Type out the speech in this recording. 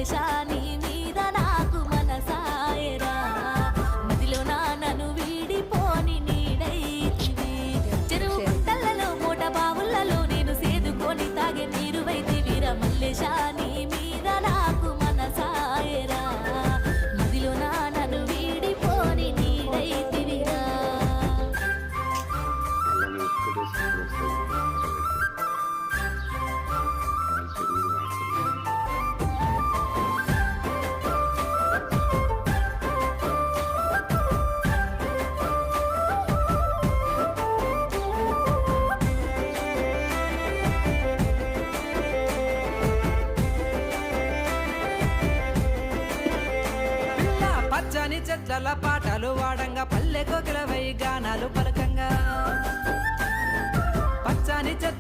మల్లేశా నీ మీద నాకు మనసాయరా నదిలో నన్ను వీడిపోని నీడైతివి చెరువు కుంటలలో మూట బావులలో నేను సేదుకొని తాగే నీరు వైతివిరా మల్లేశా నీ మీద నాకు మనసాయరా నదిలో నన్ను వీడిపోని నీడైతివిరా పచ్చని చెట్ల పాటలు వాడంగా పల్లె కోకిలవై గానాలు పలకంగా పచ్చని చెట్ల